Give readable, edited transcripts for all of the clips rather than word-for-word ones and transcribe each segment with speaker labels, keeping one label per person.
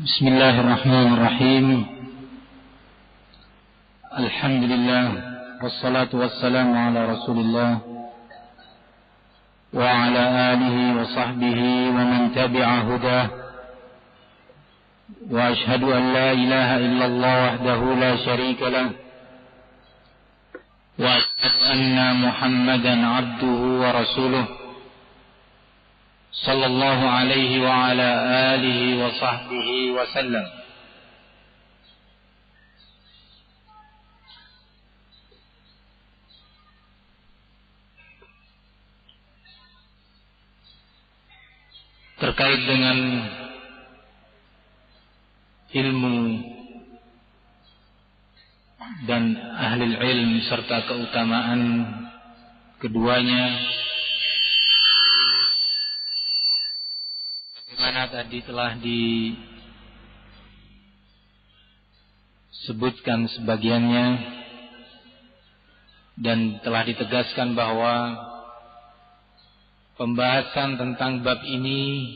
Speaker 1: بسم الله الرحمن الرحيم. الحمد لله والصلاة والسلام على رسول الله وعلى آله وصحبه ومن تبع هداه، وأشهد أن لا إله إلا الله وحده لا شريك له، وأشهد أن محمدا عبده ورسوله صلى الله عليه وعلى آله وصحبه وسلم. Terkait dengan ilmu dan ahli ilm serta keutamaan keduanya, bagaimana tadi telah disebutkan sebagiannya dan telah ditegaskan bahwa pembahasan tentang bab ini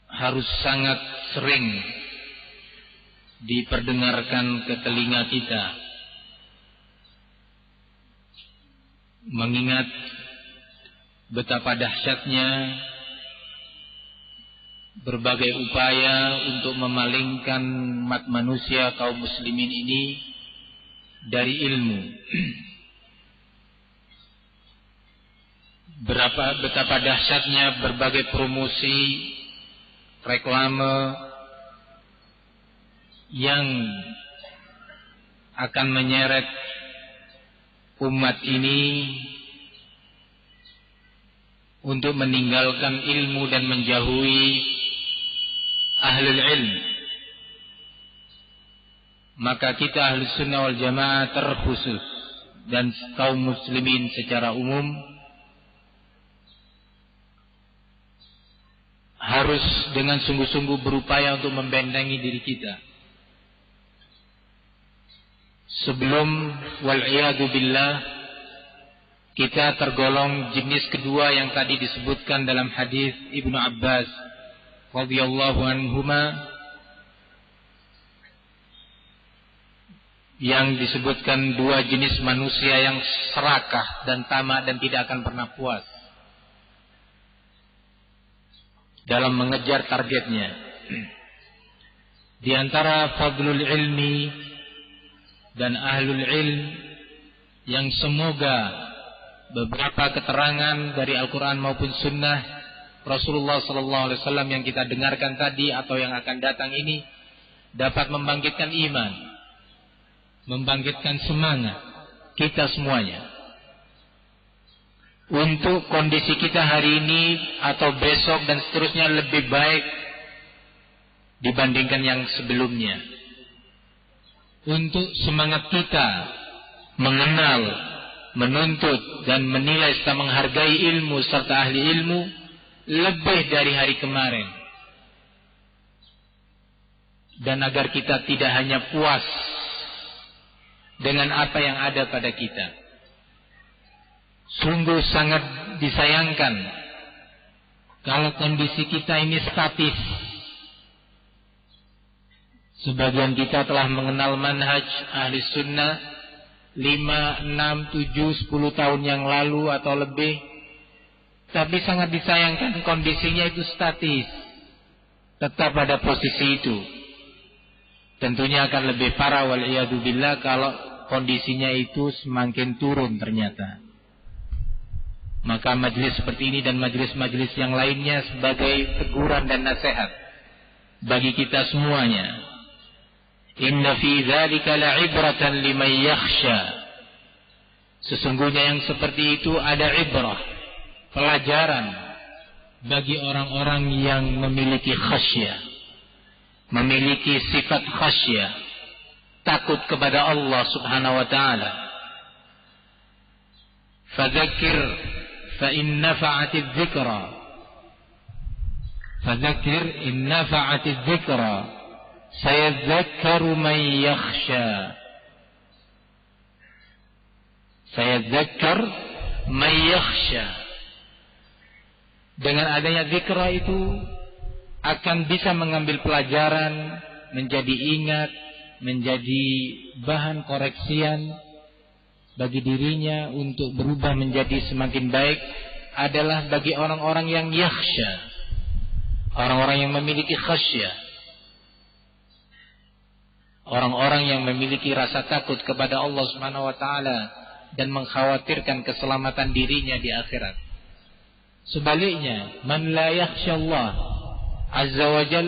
Speaker 1: harus sangat sering diperdengarkan ke telinga kita, mengingat betapa dahsyatnya berbagai upaya untuk memalingkan umat manusia kaum muslimin ini dari ilmu. Betapa dahsyatnya berbagai promosi, reklame yang akan menyeret umat ini untuk meninggalkan ilmu dan menjauhi ahlul ilm. Maka kita ahlus sunnah wal jamaah terkhusus dan kaum muslimin secara umum harus dengan sungguh-sungguh berupaya untuk membentengi diri kita sebelum wal'iyadu billah kita tergolong jenis kedua yang tadi disebutkan dalam hadis Ibnu Abbas radhiyallahu anhuma, yang disebutkan dua jenis manusia yang serakah dan tamak dan tidak akan pernah puas dalam mengejar targetnya. Di antara fadlul ilmi dan ahlul ilm yang semoga beberapa keterangan dari Al-Quran maupun Sunnah Rasulullah SAW yang kita dengarkan tadi atau yang akan datang ini dapat membangkitkan iman, membangkitkan semangat kita semuanya untuk kondisi kita hari ini atau besok dan seterusnya lebih baik dibandingkan yang sebelumnya. Untuk semangat kita mengenal, menuntut dan menilai serta menghargai ilmu serta ahli ilmu lebih dari hari kemarin. Dan agar kita tidak hanya puas dengan apa yang ada pada kita. Sungguh sangat disayangkan kalau kondisi kita ini statis. Sebagian kita telah mengenal manhaj ahli sunnah 5, 6, 7, 10 tahun yang lalu atau lebih. Tapi sangat disayangkan kondisinya itu statis, tetap pada posisi itu. Tentunya akan lebih parah wal'iyadu billah kalau kondisinya itu semakin turun ternyata. Maka majlis seperti ini dan majlis-majlis yang lainnya sebagai teguran dan nasihat bagi kita semuanya. Inna fi dzalika la'ibratan liman yakhsha. Sesungguhnya yang seperti itu ada ibrah, pelajaran bagi orang-orang yang memiliki khasyah, memiliki sifat khasyah, takut kepada Allah Subhanahu wa taala. Fadzakir فإن نفعت الذكرى فذكر إن نفعت الذكرى سيذكر من يخشى سيذكر من يخشى. Dengan adanya zikra itu akan bisa mengambil pelajaran, menjadi ingat, menjadi bahan koreksian bagi dirinya untuk berubah menjadi semakin baik adalah bagi orang-orang yang yakhsha, orang-orang yang memiliki khasyah, orang-orang yang memiliki rasa takut kepada Allah Subhanahu wa taala dan mengkhawatirkan keselamatan dirinya di akhirat. Sebaliknya, man la yakhsha Allah azza wa jal,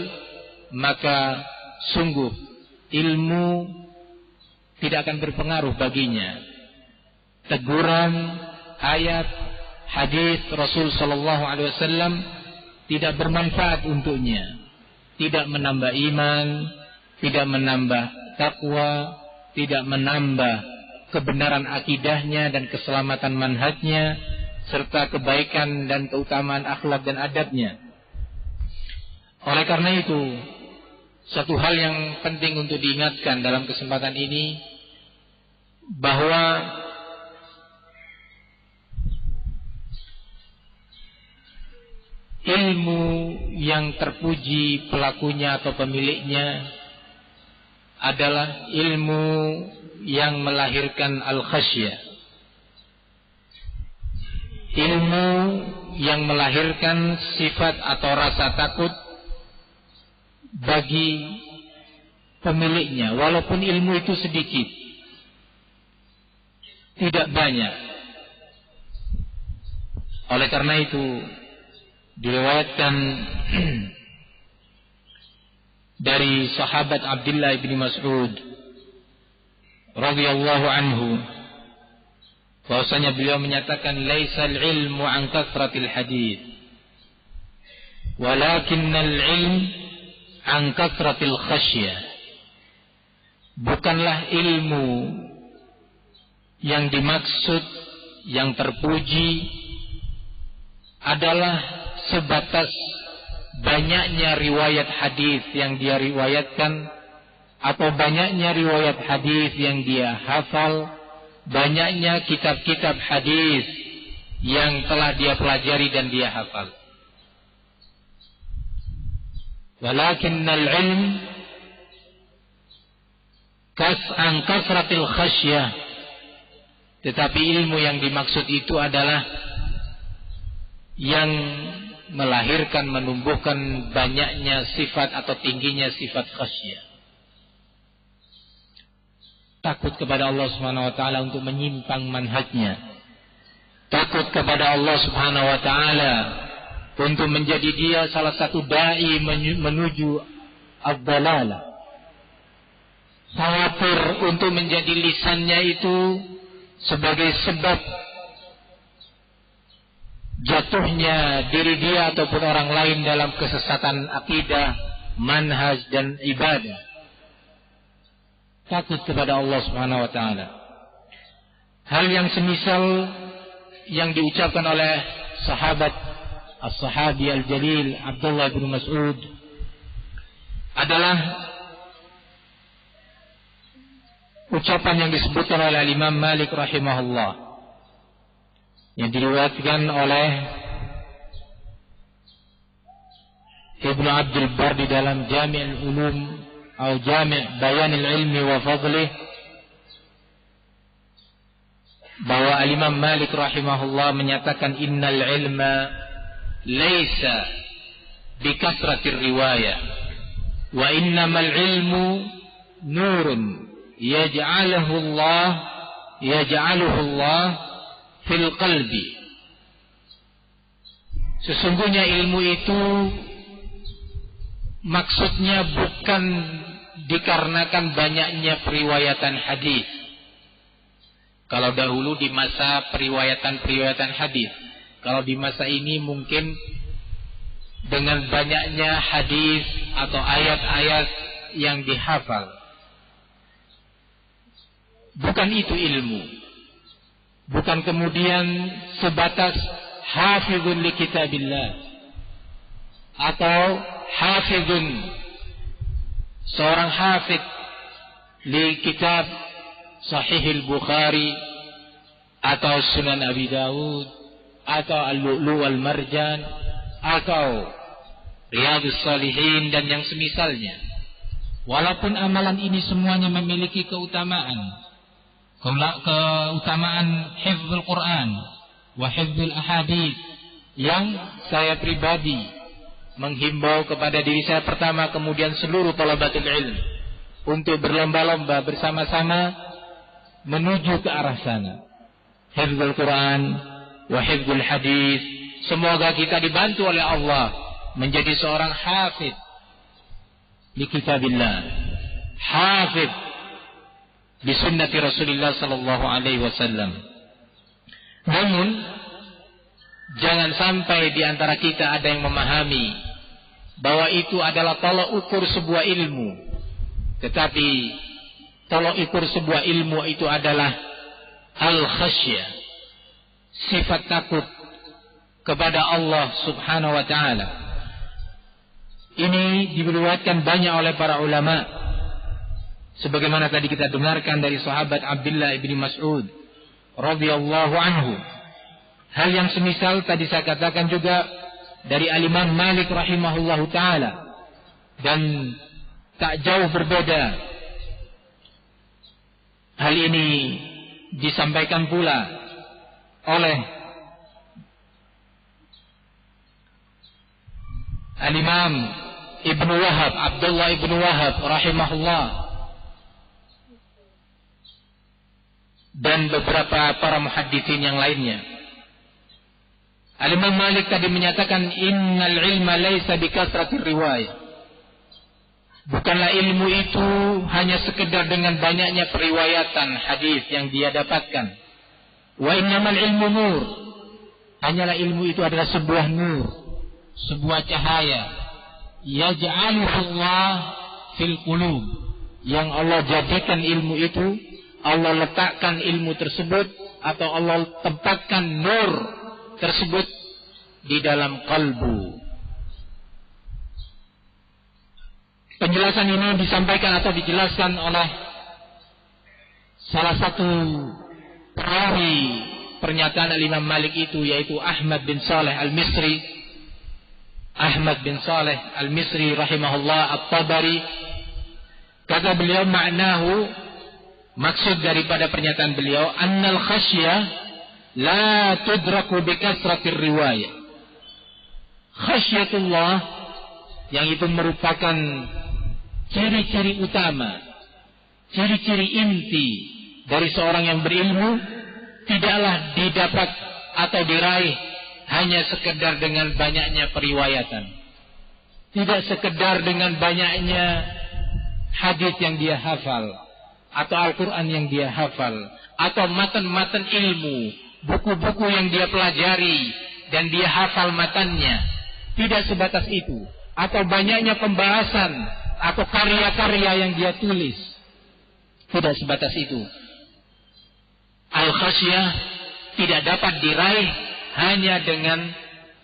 Speaker 1: maka sungguh ilmu tidak akan berpengaruh baginya. Teguran, ayat, hadis Rasul sallallahu alaihi wasallam tidak bermanfaat untuknya. Tidak menambah iman, tidak menambah takwa, tidak menambah kebenaran akidahnya dan keselamatan manhajnya serta kebaikan dan keutamaan akhlak dan adabnya. Oleh karena itu, satu hal yang penting untuk diingatkan dalam kesempatan ini bahwa ilmu yang terpuji pelakunya atau pemiliknya adalah ilmu yang melahirkan al-khasyah, ilmu yang melahirkan sifat atau rasa takut bagi pemiliknya, walaupun ilmu itu sedikit, tidak banyak. Oleh karena itu diriwayatkan dari sahabat Abdullah bin Mas'ud radhiyallahu anhu bahwasanya beliau menyatakan laisal ilmu an kathratil hadits walakinnal ilm an kathratil khasyah. Bukanlah ilmu yang dimaksud, yang terpuji adalah sebatas banyaknya riwayat hadis yang dia riwayatkan, atau banyaknya riwayat hadis yang dia hafal, banyaknya kitab-kitab hadis yang telah dia pelajari dan dia hafal. Walakinnal ilm an kasratil khasyah. Tetapi ilmu yang dimaksud itu adalah yang melahirkan, menumbuhkan banyaknya sifat atau tingginya sifat khasyah. Takut kepada Allah Subhanahu wa taala untuk menyimpang manhajnya. Takut kepada Allah Subhanahu wa taala untuk menjadi dia salah satu dai menuju ad-dalalah. Khawatir untuk menjadi lisannya itu sebagai sebab jatuhnya diri dia ataupun orang lain dalam kesesatan akidah, manhaj dan ibadah. Takut kepada Allah Subhanahu wa taala. Hal yang semisal yang diucapkan oleh sahabat as-sahabi al-jalil Abdullah bin Mas'ud adalah ucapan yang disebutkan oleh Imam Malik rahimahullah, yang diriwayatkan oleh Ibnu Abdul Bar di dalam Jami' al-Ulum atau Jami' Bayan al-Ilmi wa Fadlih, bahwa Imam Malik rahimahullah menyatakan innal ilma laisa bikasratir riwayah wa innamal ilmu nurun yaj'aluhu Allah fil qalbi. Sesungguhnya ilmu itu maksudnya bukan dikarenakan banyaknya periwayatan hadis. Kalau dahulu di masa periwayatan hadis, kalau di masa ini mungkin dengan banyaknya hadis atau ayat-ayat yang dihafal. Bukan itu ilmu. Bukan kemudian sebatas hafizun li kitabillah atau hafizun, seorang hafiz li kitab Sahih al-Bukhari atau Sunan Abi Dawud atau Al-Lu'lu' wal Marjan atau Riyadhus Shalihin dan yang semisalnya.
Speaker 2: Walaupun amalan ini semuanya memiliki keutamaan hifdzul Quran wa hifdzul ahadits,
Speaker 1: yang saya pribadi menghimbau kepada diri saya pertama, kemudian seluruh thalabatul ilm, untuk berlomba-lomba bersama-sama menuju ke arah sana. Hifdzul Quran wa hifdzul hadits. Semoga kita dibantu oleh Allah menjadi seorang hafidz di kitabillah, hafidz di sunnati Rasulullah sallallahu alaihi wasallam. Namun jangan sampai di antara kita ada yang memahami bahwa itu adalah tolak ukur sebuah ilmu. Tetapi tolak ukur sebuah ilmu itu adalah al-khasyah, sifat takut kepada Allah subhanahu wa ta'ala. Ini diriwayatkan banyak oleh para ulama, sebagaimana tadi kita dengarkan dari sahabat Abdullah bin Mas'ud radhiyallahu anhu. Hal yang semisal tadi saya katakan juga dari Al-Imam Malik rahimahullahu ta'ala. Dan tak jauh berbeda hal ini disampaikan pula oleh Al-Imam Ibnu Wahab, Abdullah Ibnu Wahab rahimahullah, dan beberapa para muhadditsin yang lainnya. Al-Imam Malik tadi menyatakan innal ilma laisa bikasratir riwayah. Bukanlah ilmu itu hanya sekedar dengan banyaknya periwayatan hadis yang dia dapatkan. Wa innamal ilmu nur. Hanyalah ilmu itu adalah sebuah nur, sebuah cahaya. Yaj'aluhu Allah fil qulub. Yang Allah jadikan ilmu itu, Allah letakkan ilmu tersebut, atau Allah tempatkan nur tersebut di dalam kalbu. Penjelasan ini disampaikan atau dijelaskan oleh salah satu perawi pernyataan Imam Malik itu, yaitu Ahmad bin Saleh Al-Misri. Ahmad bin Saleh Al-Misri rahimahullah At-Tabari. Kata beliau, maknahu, maksud daripada pernyataan beliau, annal khasyah la tudraku bikasratir riwayah. Khasyatullah, yang itu merupakan ciri-ciri utama, ciri-ciri inti dari seorang yang berilmu, tidaklah didapat atau diraih hanya sekedar dengan banyaknya periwayatan, tidak sekedar dengan banyaknya hadis yang dia hafal, atau Al-Quran yang dia hafal, atau matan-matan ilmu, buku-buku yang dia pelajari dan dia hafal matannya. Tidak sebatas itu, atau banyaknya pembahasan atau karya-karya yang dia tulis. Tidak sebatas itu. Al-khasyah tidak dapat diraih hanya dengan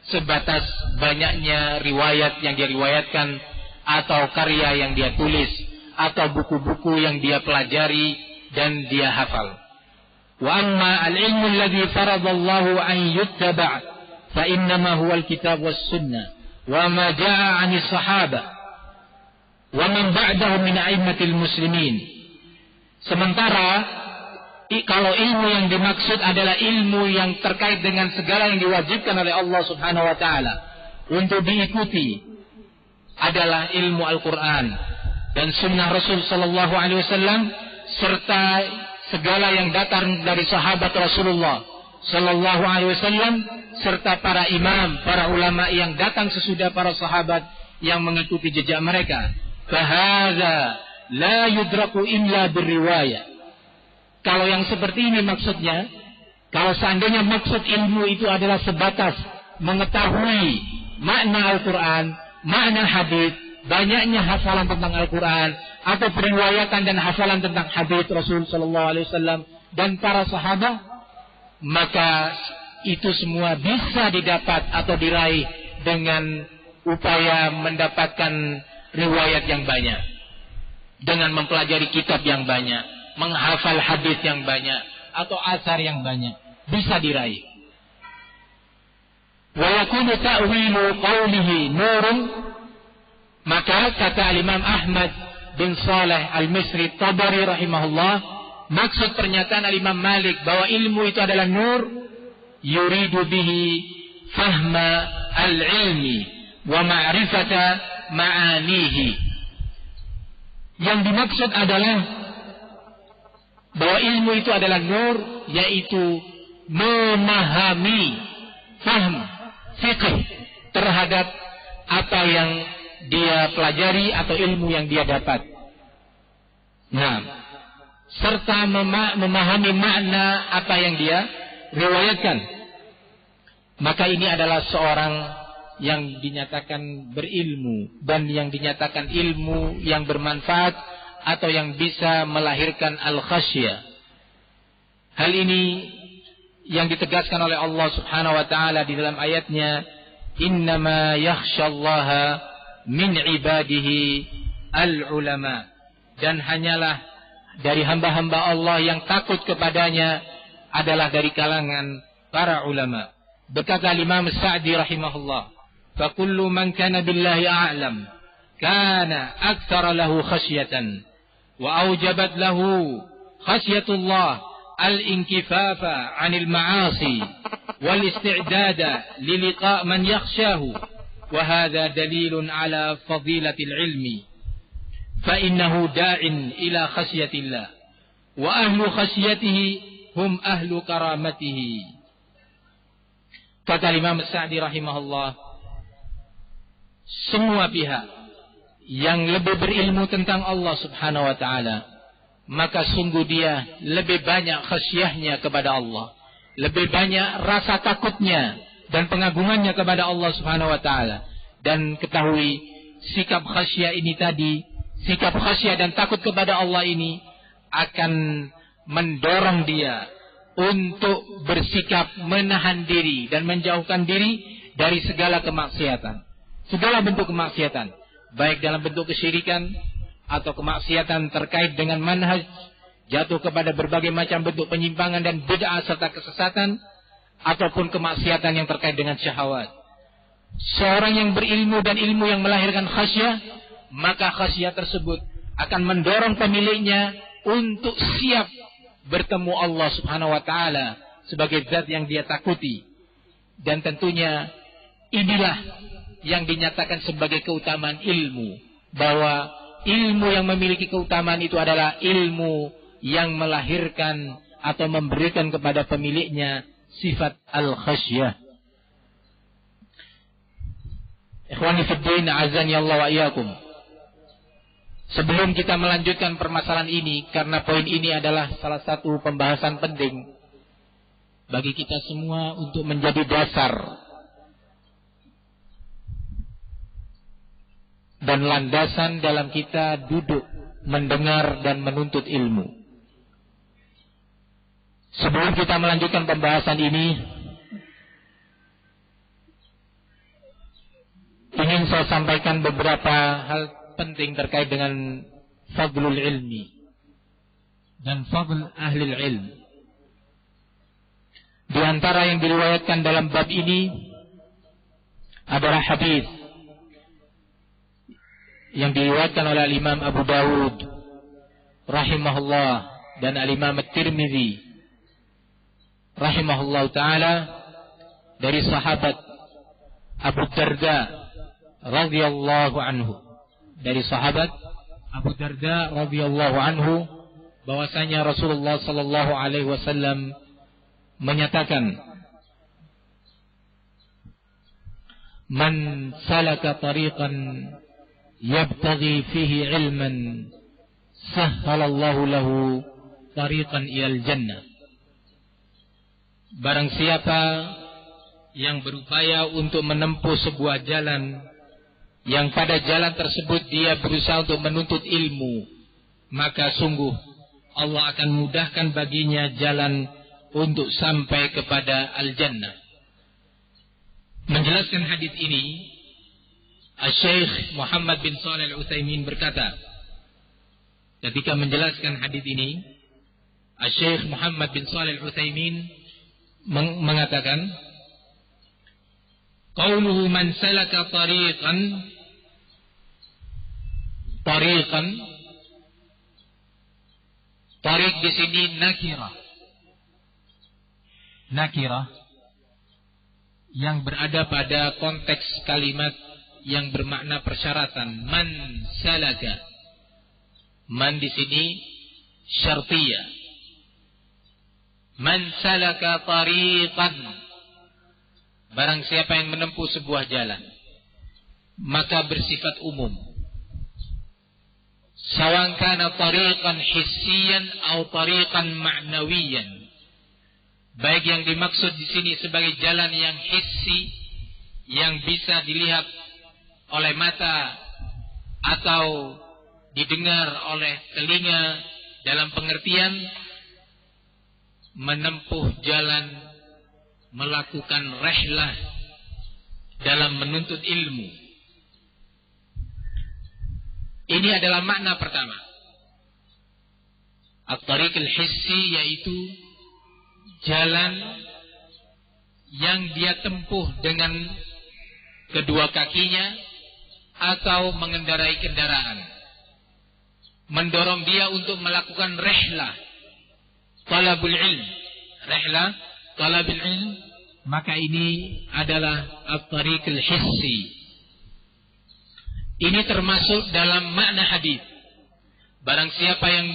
Speaker 1: sebatas banyaknya riwayat yang dia riwayatkan, atau karya yang dia tulis, atau buku-buku yang dia pelajari dan dia hafal. Wa amma al-ilmu alladhi faradallahu an yuttaba' fa innama huwa al-kitab was sunnah wa ma jaa 'anis sahabah wa man ba'dahu min a'immatil muslimin. Sementara kalau ilmu yang dimaksud adalah ilmu yang terkait dengan segala yang diwajibkan oleh Allah Subhanahu wa taala untuk diikuti, adalah ilmu Al-Quran dan sunnah Rasul sallallahu alaihi wasallam, serta segala yang datang dari sahabat Rasulullah sallallahu alaihi wasallam, serta para imam, para ulama yang datang sesudah para sahabat yang mengikuti jejak mereka. Fahadza la yudraku illa birriwayah. Kalau yang seperti ini maksudnya, kalau seandainya maksud ilmu itu adalah sebatas mengetahui makna Al-Quran, makna hadis, banyaknya hafalan tentang Al-Quran, atau periwayatan dan hafalan tentang hadis Rasul sallallahu alaihi wasallam dan para sahabat, maka itu semua bisa didapat atau diraih dengan upaya mendapatkan riwayat yang banyak, dengan mempelajari kitab yang banyak, menghafal hadis yang banyak, atau asar yang banyak, bisa diraih. Wa yakunu ta'wilu qawlihi nurun Maka kata Imam Ahmad bin Saleh Al-Misri Tabari rahimahullah, maksud pernyataan Imam Malik bahwa ilmu itu adalah nur, yuridu bihi fahma al-ilmi wa ma'rifata ma'anihi. Yang dimaksud adalah bahwa ilmu itu adalah nur, yaitu memahami, faham, fiqh terhadap apa yang dia pelajari atau ilmu yang dia dapat. Nah, serta memahami makna apa yang dia riwayatkan. Maka ini adalah seorang yang dinyatakan berilmu dan yang dinyatakan ilmu yang bermanfaat atau yang bisa melahirkan al-khasyah. Hal ini yang ditegaskan oleh Allah Subhanahu wa taala di dalam ayatnya, innama yakhsyallaha min ibadihi al-ulama. Dan hanyalah dari hamba-hamba Allah yang takut kepadanya adalah dari kalangan para ulama. Berkata Imam Sa'di rahimahullah, فَكُلُّ مَنْ كَانَ بِاللَّهِ أَعْلَمْ كَانَ أَكْثَرَ لَهُ خَشْيَةً وَأَوْجَبَتْ لَهُ خَشْيَةُ اللَّهِ الْإِنْكِفَافَ عَنِ الْمَعَاصِي وَالِاسْتِعْدَادَ لِلِقَاءِ مَنْ يَخْشَاهُ وَهَذَا دَلِيلٌ عَلَى فَضِيلَةِ الْعِلْمِ فَإِنَّهُ دَاعٍ إِلَى خَشْيَةِ اللَّهِ وَأَهْلُ خَشْيَتِهِ هُمْ أَهْلُ كَرَامَتِهِ. Kata Imam Sa'di rahimahullah, semua pihak yang lebih berilmu tentang Allah Subhanahu wa taala, maka sungguh dia lebih banyak khasyahnya kepada Allah, lebih banyak rasa takutnya dan pengagungannya kepada Allah Subhanahu wa taala. Dan ketahui sikap khasyah ini tadi, sikap khasyah dan takut kepada Allah ini akan mendorong dia untuk bersikap menahan diri dan menjauhkan diri dari segala kemaksiatan, segala bentuk kemaksiatan, baik dalam bentuk kesyirikan atau kemaksiatan terkait dengan manhaj, jatuh kepada berbagai macam bentuk penyimpangan dan bid'ah serta kesesatan, ataupun kemaksiatan yang terkait dengan syahwat. Seorang yang berilmu dan ilmu yang melahirkan khasyah, maka khasyah tersebut akan mendorong pemiliknya untuk siap bertemu Allah Subhanahu wa taala sebagai zat yang dia takuti. Dan tentunya inilah yang dinyatakan sebagai keutamaan ilmu, bahwa ilmu yang memiliki keutamaan itu adalah ilmu yang melahirkan atau memberikan kepada pemiliknya sifat al-khasyah. Ikhwani fid din, azani Allah wa iyyakum. Sebelum kita melanjutkan permasalahan ini, karena poin ini adalah salah satu pembahasan penting bagi kita semua untuk menjadi dasar dan landasan dalam kita duduk, mendengar dan menuntut ilmu. Sebelum kita melanjutkan pembahasan ini, ingin saya sampaikan beberapa hal penting terkait dengan fadlul ilmi dan fadl ahli ilm. Di antara yang diriwayatkan dalam bab ini adalah hadis yang diriwayatkan oleh Imam Abu Dawud rahimahullah dan Imam At-Tirmidzi rahimahullah taala dari sahabat Abu Darda radhiyallahu anhu, dari sahabat Abu Darda radhiyallahu anhu, bahwasanya Rasulullah sallallahu alaihi wasallam menyatakan, man salaka tariqan yabtaghi fihi ilman sahhalallahu lahu tariqan ilal jannah. Barang siapa yang berupaya untuk menempuh sebuah jalan, yang pada jalan tersebut dia berusaha untuk menuntut ilmu, maka sungguh Allah akan mudahkan baginya jalan untuk sampai kepada al-jannah. Menjelaskan hadis ini, Syekh Muhammad bin Shalih Al-Utsaimin berkata, ketika menjelaskan hadis ini, Syekh Muhammad bin Shalih Al-Utsaimin mengatakan, qauluhu man salaka tariqan tariqan. Tariq di sini nakirah. Nakirah yang berada pada konteks kalimat yang bermakna persyaratan. Man salaka. Man di sini syartiyah. Man salaka tariqan. Barang siapa yang menempuh sebuah jalan, maka bersifat umum. Sawan kana tariqan hissiyan atau tariqan ma'nawiyan. Baik yang dimaksud di sini sebagai jalan yang hissi, yang bisa dilihat oleh mata atau didengar oleh telinga dalam pengertian menempuh jalan, melakukan rihlah dalam menuntut ilmu. Ini adalah makna pertama. At-tariq al-hissi, yaitu jalan yang dia tempuh dengan kedua kakinya atau mengendarai kendaraan, mendorong dia untuk melakukan rihlah talabul ilm. Rihlah talabul ilm, maka ini adalah at-tariq al-hissi. Ini termasuk dalam makna hadis. Barang siapa yang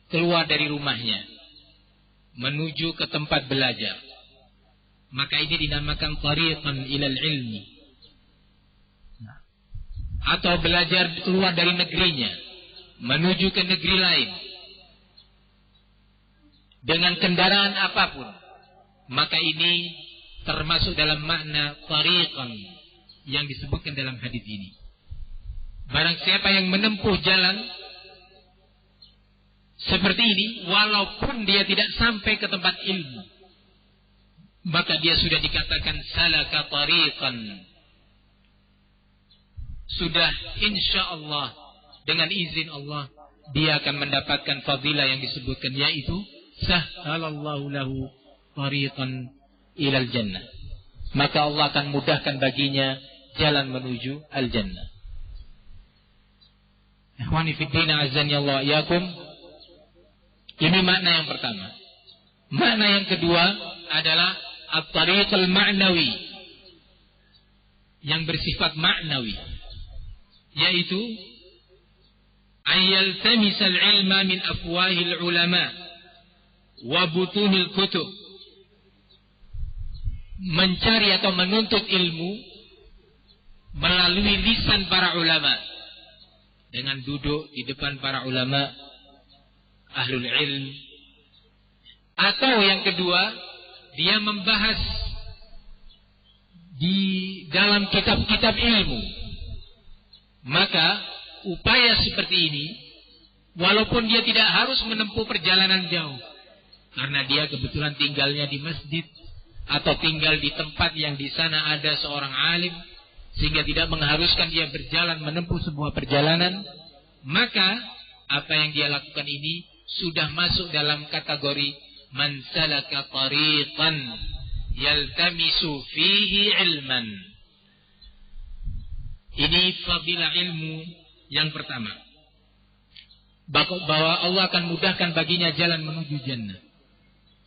Speaker 1: keluar dari rumahnya menuju ke tempat belajar, maka ini dinamakan tariqan ilal ilmi. Atau belajar keluar dari negerinya menuju ke negeri lain dengan kendaraan apapun, maka ini termasuk dalam makna tariqan yang disebutkan dalam hadis ini. Barang siapa yang menempuh jalan seperti ini, walaupun dia tidak sampai ke tempat ilmu, maka dia sudah dikatakan salaka tariqan. Sudah insya Allah, dengan izin Allah, dia akan mendapatkan fadilah yang disebutkan, yaitu sahhalallahu lahu tariqan ilal jannah. Maka Allah akan mudahkan baginya jalan menuju al-jannah. Ikhwani fiddina azani Allah yakum. Ini makna yang pertama. Makna yang kedua adalah at-tariq al-ma'nawi, yang bersifat ma'nawi, yaitu ayyaltamisal ilma min afwahil ulama wa butunil kutub. Mencari atau menuntut ilmu melalui lisan para ulama, dengan duduk di depan para ulama ahlul ilm. Atau yang kedua, dia membahas di dalam kitab-kitab ilmu. Maka upaya seperti ini, walaupun dia tidak harus menempuh perjalanan jauh, karena dia kebetulan tinggalnya di masjid atau tinggal di tempat yang di sana ada seorang alim, sehingga tidak mengharuskan dia berjalan menempuh sebuah perjalanan, maka apa yang dia lakukan ini sudah masuk dalam kategori man salaka tariqan yaltamisu fihi ilman. Ini fadilah ilmu yang pertama, bahwa Allah akan mudahkan baginya jalan menuju jannah.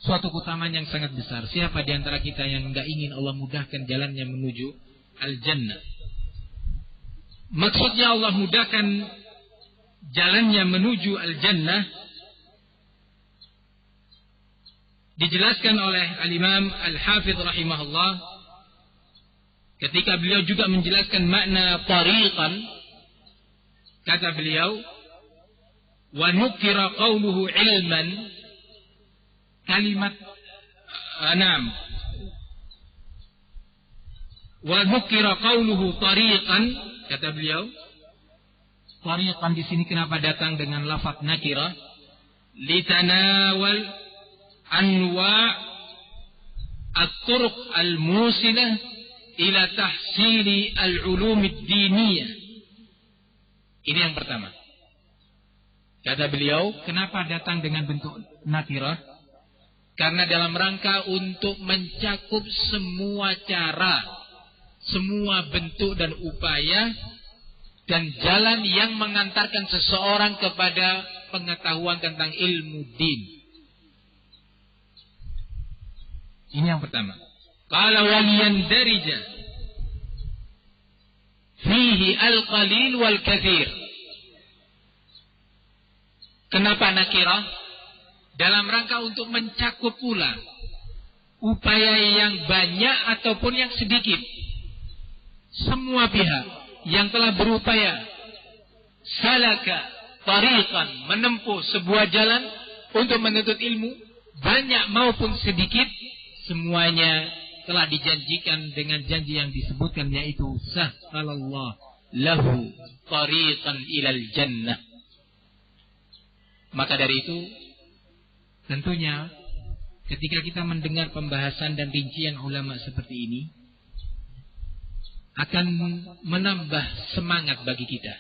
Speaker 1: Suatu keutamaan yang sangat besar. Siapa di antara kita yang tidak ingin Allah mudahkan jalannya menuju al-jannah? Maksudnya Allah mudahkan jalannya menuju al-jannah dijelaskan oleh al-Imam Al-Hafidh rahimahullah ketika beliau juga menjelaskan makna tariqan. Kata beliau, wa nukira qawluhu ilman, kalimat wa nukira qawluhu tariqan. Kata beliau, tariqan di sini kenapa datang dengan lafaz nakirah? Litanawal anwa' at-turuq al-musilah ila tahsili al-ulum ad-diniyah. Ini yang pertama. Kata beliau, kenapa datang dengan bentuk nakirah? Karena dalam rangka untuk mencakup semua cara, semua bentuk dan upaya dan jalan yang mengantarkan seseorang kepada pengetahuan tentang ilmu din. Ini yang pertama. Qala waliyandarija fihi al-qalil wal kathir. Kenapa nakirah? Dalam rangka untuk mencakup pula upaya yang banyak ataupun yang sedikit. Semua pihak yang telah berupaya salaka tariqan, menempuh sebuah jalan untuk menuntut ilmu, banyak maupun sedikit, semuanya telah dijanjikan dengan janji yang disebutkan, yaitu sahhalallahu lahu tariqan ilal jannah. Maka dari itu, tentunya ketika kita mendengar pembahasan dan rincian ulama seperti ini, akan menambah semangat bagi kita.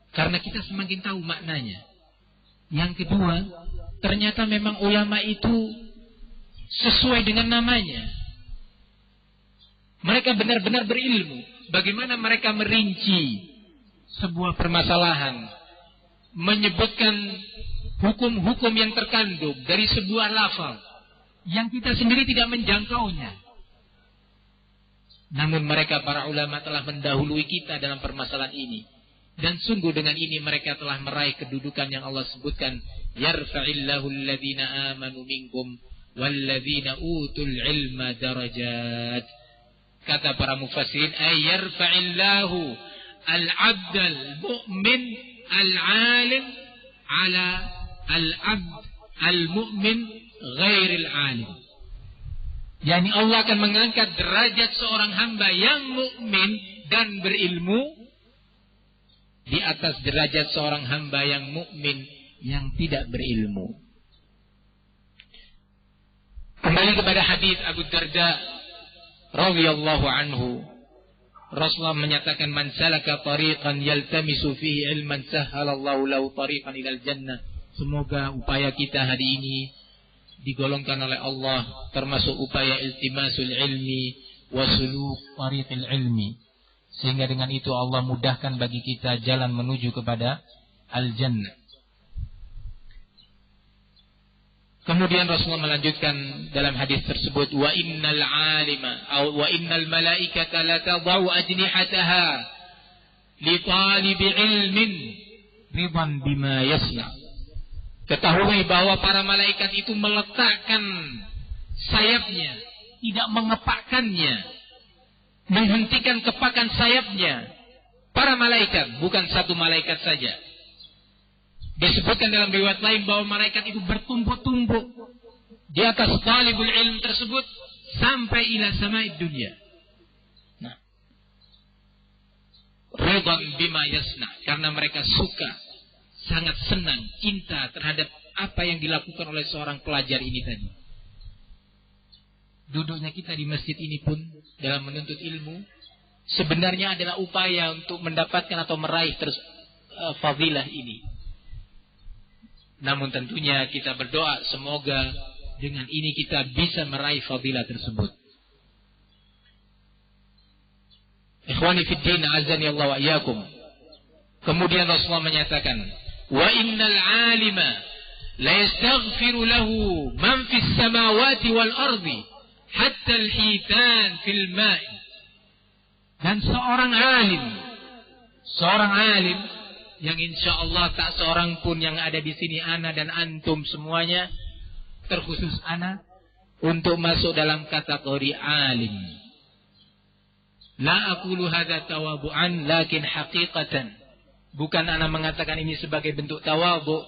Speaker 1: Karena kita semakin tahu maknanya. Yang kedua, ternyata memang ulama itu sesuai dengan namanya. Mereka benar-benar berilmu. Bagaimana mereka merinci sebuah permasalahan, menyebutkan hukum-hukum yang terkandung dari sebuah lafal yang kita sendiri tidak menjangkaunya. Namun mereka para ulama telah mendahului kita dalam permasalahan ini. Dan sungguh dengan ini mereka telah meraih kedudukan yang Allah sebutkan, yarfa'illahu alladhina amanu minkum walladhina utul ilma darajat. Kata para mufassirin, ay yarfa'illahu al-'abdal mu'min al-'alim ala al-'abd al-mu'min ghairil 'alim. Yani Allah akan mengangkat derajat seorang hamba yang mukmin dan berilmu di atas derajat seorang hamba yang mukmin yang tidak berilmu. Kembali kepada hadis Abu Darda radhiyallahu anhu, Rasulullah menyatakan, man salaka tariqan yaltamisu fihi ilman sahhalallahu lahu tariqan ilal jannah. Semoga upaya kita hari ini digolongkan oleh Allah termasuk upaya iltimasul ilmi wa suluk tariqil ilmi, sehingga dengan itu Allah mudahkan bagi kita jalan menuju kepada al-jannah. Kemudian Rasulullah melanjutkan dalam hadis tersebut, wa innal 'alima wa innal malaikata la tadau ajnihataha li talibi ilmin ridan bima yasna. Ketahui bahwa para malaikat itu meletakkan sayapnya, tidak mengepakkannya, menghentikan kepakan sayapnya. Para malaikat, bukan satu malaikat saja. Disebutkan dalam riwayat lain bahwa malaikat itu bertumpuk-tumpuk di atas talibul ilm tersebut sampai ila sama'id dunia. Nah, ridan bima yasna, karena mereka suka, sangat senang, cinta terhadap apa yang dilakukan oleh seorang pelajar ini tadi. Duduknya kita di masjid ini pun dalam menuntut ilmu sebenarnya adalah upaya untuk mendapatkan atau meraih fadilah ini. Namun tentunya kita berdoa semoga dengan ini kita bisa meraih fadilah tersebut. Ikhwani fid din, azani Allah wa iyyakum. Kemudian Rasulullah menyatakan, wa innal 'alima la yastaghfiru lahu man fis samawati wal ardi hatta al-hitan fil ma'i. Dan seorang alim yang insya Allah tak seorang pun yang ada di sini, ana dan antum semuanya, terkhusus ana, untuk masuk dalam kategori alim. La aqulu hadza tawabu'an lakin haqiqatan. Bukan ana mengatakan ini sebagai bentuk tawabu,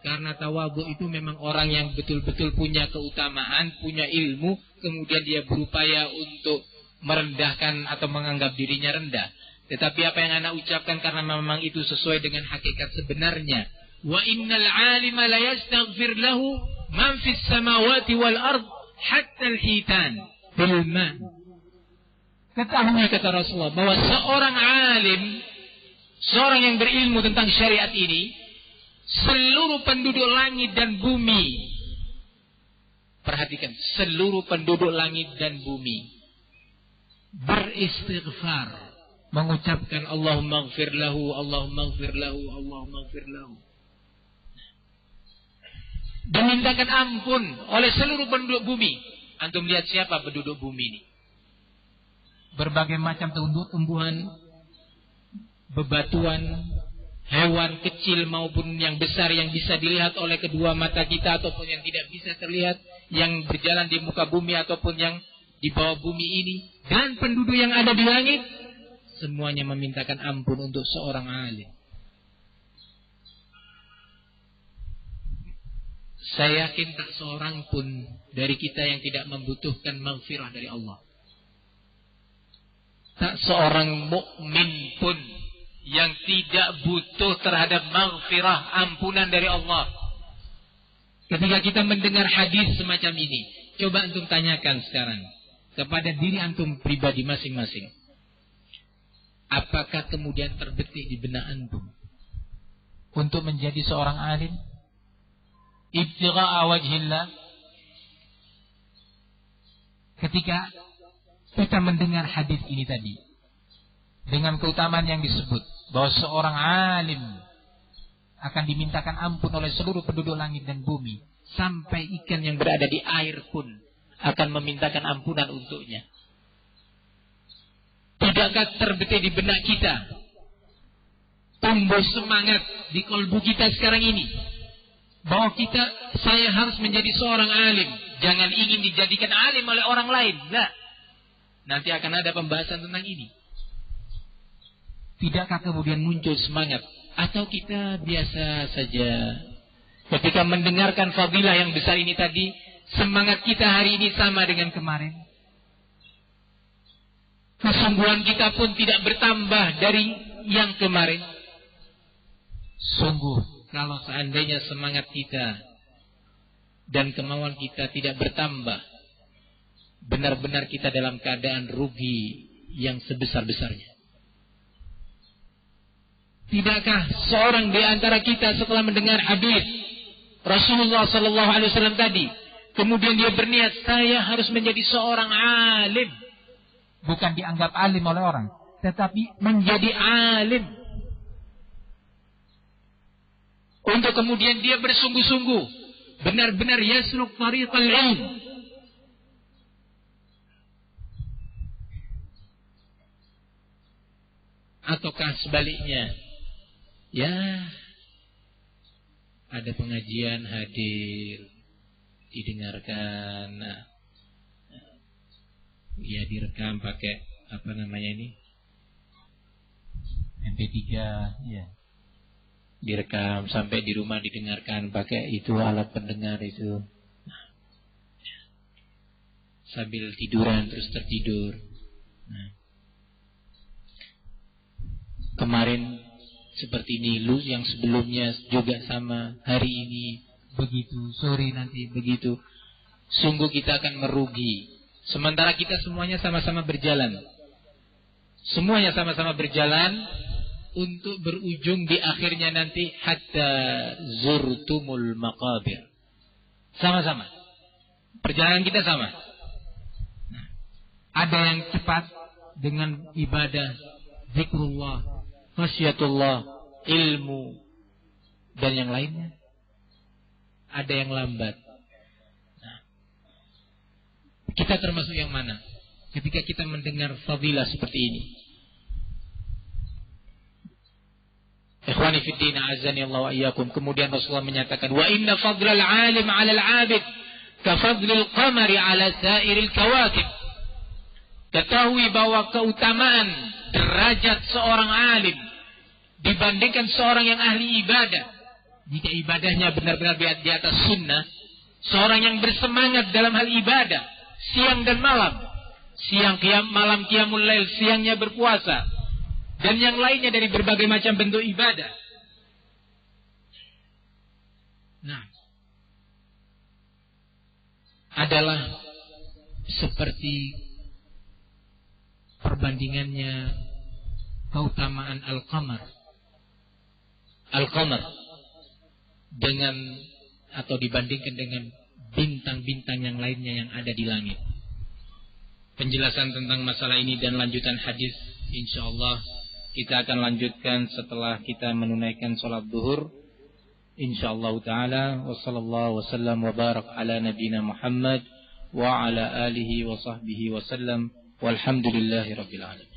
Speaker 1: karena tawabu itu memang orang yang betul-betul punya keutamaan, punya ilmu, kemudian dia berupaya untuk merendahkan atau menganggap dirinya rendah. Tetapi apa yang anak ucapkan karena memang itu sesuai dengan hakikat sebenarnya. Wa innal 'alima la yastaghfir lahu man fis samawati wal ard hatta al-hitan fil ma'. Ketahui, kata Rasulullah, bahwa seorang alim, seorang yang berilmu tentang syariat ini, seluruh penduduk langit dan bumi, perhatikan, seluruh penduduk langit dan bumi, beristighfar, mengucapkan Allahumma ighfir lahu, Allahumma ighfir lahu, Allahumma ighfir lahu, dan mintakan ampun oleh seluruh penduduk bumi. Antum lihat siapa penduduk bumi ini? Berbagai macam tumbuhan, bebatuan, hewan kecil maupun yang besar yang bisa dilihat oleh kedua mata kita ataupun yang tidak bisa terlihat, yang berjalan di muka bumi ataupun yang di bawah bumi ini, dan penduduk yang ada di langit, semuanya memintakan ampun untuk seorang alim. Saya yakin tak seorang pun dari kita yang tidak membutuhkan maghfirah dari Allah. Tak seorang mukmin pun yang tidak butuh terhadap maghfirah, ampunan dari Allah. Ketika kita mendengar hadis semacam ini, coba antum tanyakan sekarang kepada diri antum pribadi masing-masing. Apakah kemudian terbetik di benak antum untuk menjadi seorang alim? Ibtigha'a wajhillah. Ketika kita mendengar hadis ini tadi, dengan keutamaan yang disebut, bahwa seorang alim akan dimintakan ampun oleh seluruh penduduk langit dan bumi, sampai ikan yang berada di air pun akan memintakan ampunan untuknya. Tidakkah terbetik di benak kita, tumbuh semangat di kalbu kita sekarang ini, bahwa saya harus menjadi seorang alim. Jangan ingin dijadikan alim oleh orang lain. Nah, nanti akan ada pembahasan tentang ini. Tidakkah kemudian muncul semangat? Atau kita biasa saja ketika mendengarkan fadilah yang besar ini tadi, semangat kita hari ini sama dengan kemarin? Kesungguhan kita pun tidak bertambah dari yang kemarin. Sungguh, kalau seandainya semangat kita dan kemauan kita tidak bertambah, benar-benar kita dalam keadaan rugi yang sebesar-besarnya. Tidakkah seorang di antara kita setelah mendengar hadis Rasulullah SAW tadi, kemudian dia berniat, saya harus menjadi seorang alim, bukan dianggap alim oleh orang, tetapi menjadi alim, untuk kemudian dia bersungguh-sungguh, benar-benar yasluk tariqal ilm. Ataukah sebaliknya, ya ada pengajian hadir, didengarkan, ya direkam pakai apa namanya ini, MP3, ya, direkam sampai di rumah didengarkan pakai itu alat pendengar itu, sambil tiduran terus tertidur. Nah, kemarin seperti ini, yang sebelumnya juga sama, hari ini begitu, sore nanti begitu. Sungguh kita akan merugi. Sementara kita semuanya sama-sama berjalan. Semuanya sama-sama berjalan untuk berujung di akhirnya nanti hatta zurtumul maqabir. Sama-sama. Perjalanan kita sama. Nah, ada yang cepat dengan ibadah, zikrullah, khasyatullah, ilmu, dan yang lainnya. Ada yang lambat. Nah, kita termasuk yang mana? Ketika kita mendengar fadilah seperti ini. Ikhwani fiddin, azani Allah wa iyyakum. Kemudian Rasulullah menyatakan, wa inna fadlal alim 'ala al-'abid ka fadlil qamari 'ala sa'iril kawakib. Ketahui bahwa keutamaan derajat seorang alim dibandingkan seorang yang ahli ibadah, jika ibadahnya benar-benar di atas sunnah, seorang yang bersemangat dalam hal ibadah siang dan malam, malam qiyamul lail, siangnya berpuasa, dan yang lainnya dari berbagai macam bentuk ibadah. Nah, adalah seperti perbandingannya keutamaan al-qamar dengan atau dibandingkan dengan bintang-bintang yang lainnya yang ada di langit.
Speaker 2: penjelasan tentang masalah ini dan lanjutan hadis insyaallah kita akan lanjutkan setelah kita menunaikan salat zuhur insyaallah taala. Wassallallahu wasallam wa barak ala nabiyina Muhammad wa ala alihi wa sahbihi wasallam walhamdulillahi rabbil alamin.